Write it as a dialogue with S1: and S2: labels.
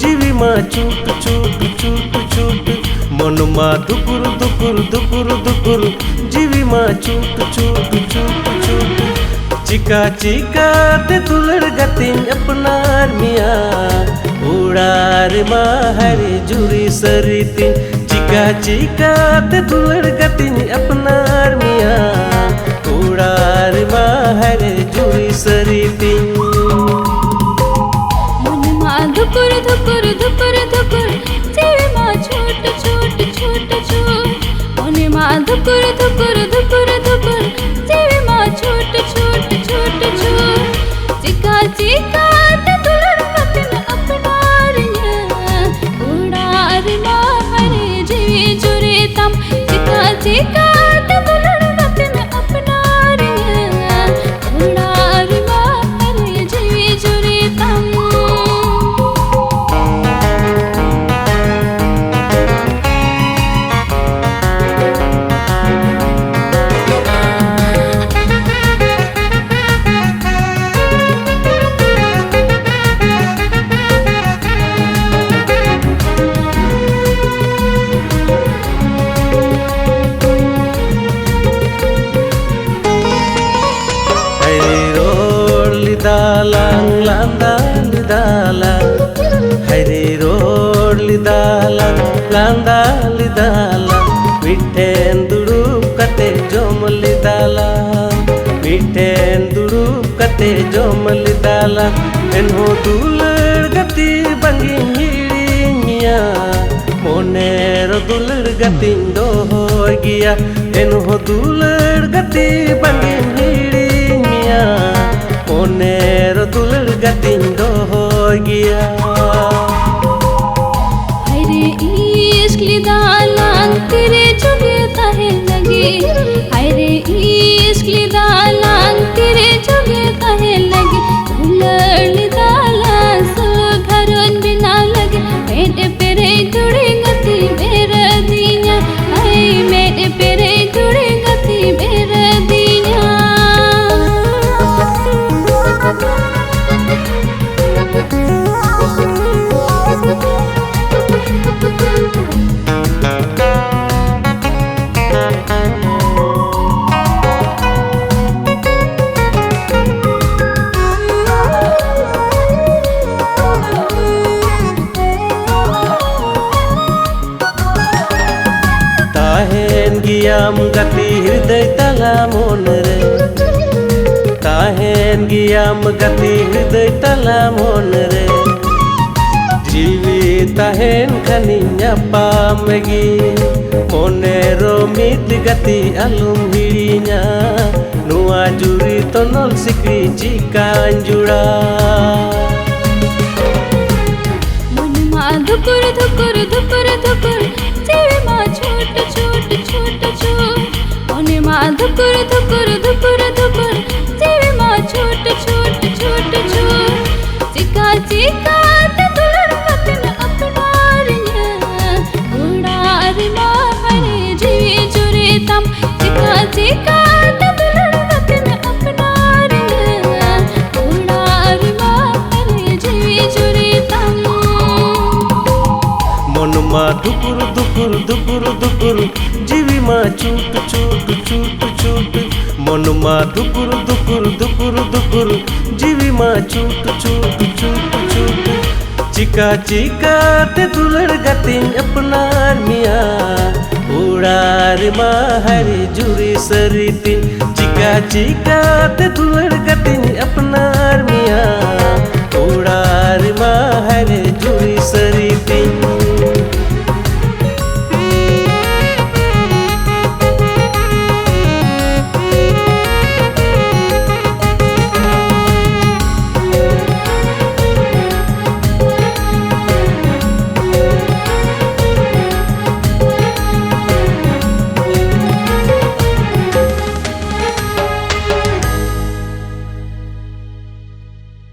S1: जीवी मा चूट चूट चूट चूट मन मा दुकुर दुकुर दुकुर दुकुर जीवी मा चूट चूट चूट चूट चिका चिका ते दुलड़ गतिन अपनार मिया उड़ार मा हरे जुरी सरितिन चिका चिका ते दुलड़ गतिन अपनार मिया उड़ार मा हरे जुरी सरितिन
S2: मन मा दुकुर दुकुर दुकुर दुकुर जीवी मा छोट छोट छोट छोट मन मा दुकुर दुकुर दुकुर दुकुर जीवी मा छोट छोट छोट छोट चिका चिका ते दुलड़ गतिन अपनार मिया उड़ार मा हरे जीवी जुरी तम चिका चिका ते दुलड़ गतिन अपनार मिया उड़ार मा हरे जीवी जुरी तम
S1: dalang landang di dalang hari road li dalang landang li dalang mitten dudup kate jom li dalang mitten dudup kate jom li dalang enho dulur gati bangin hirinya monero dulur gatin dohoy giya enho dulur gati bangin hirinya monero dulur gatin dohoy giya
S2: हरे इश्क ली दालां तेरे जुगे ताहे लगे हरे इश्क ली दालां तेरे जुगे ताहे लगे दुलड़ ली दालां सुलो घरन बिना लगे मेरे पेरे जुड़े गति मेरा दिया हाय मेरे पेरे जुड़े गति मेरा दिया
S1: tahen giyam gati hriday tala mon re tahen giyam gati hriday tala mon re jiwi tahen khaninya pamegi monero mit gati alum hirinya nuwa juri tonol sikri chikan jura
S2: मन मा दुकुर दुकुर दुकुर दुकुर जीवी मा छोट छोट छोट छोट मन मा दुकुर दुकुर दुकुर दुकुर जीवी मा छोट छोट छोट छोट चिका चिका ते दुलड़ गतिन अपनार मिया उड़ार मा हरे जीवी जुरी तम चिका चिका ते दुलड़ गतिन अपनार मिया उड़ार मा हरे जीवी जुरी तम
S1: मन मा दुकुर दुकुर दुकुर दुकुर जीवी मा चूट चूट चूट चूट मन मा दुकुर दुकुर दुकुर दुकुर जीवी मा चूट चूट चूट चूट चिका चिका ते दुलड़ गतिन अपनार मिया उड़ार मा हरे जुरी सरितिन चिका चिका ते दुलड़ गतिन अपनार मिया उड़ार मा हरे जुरी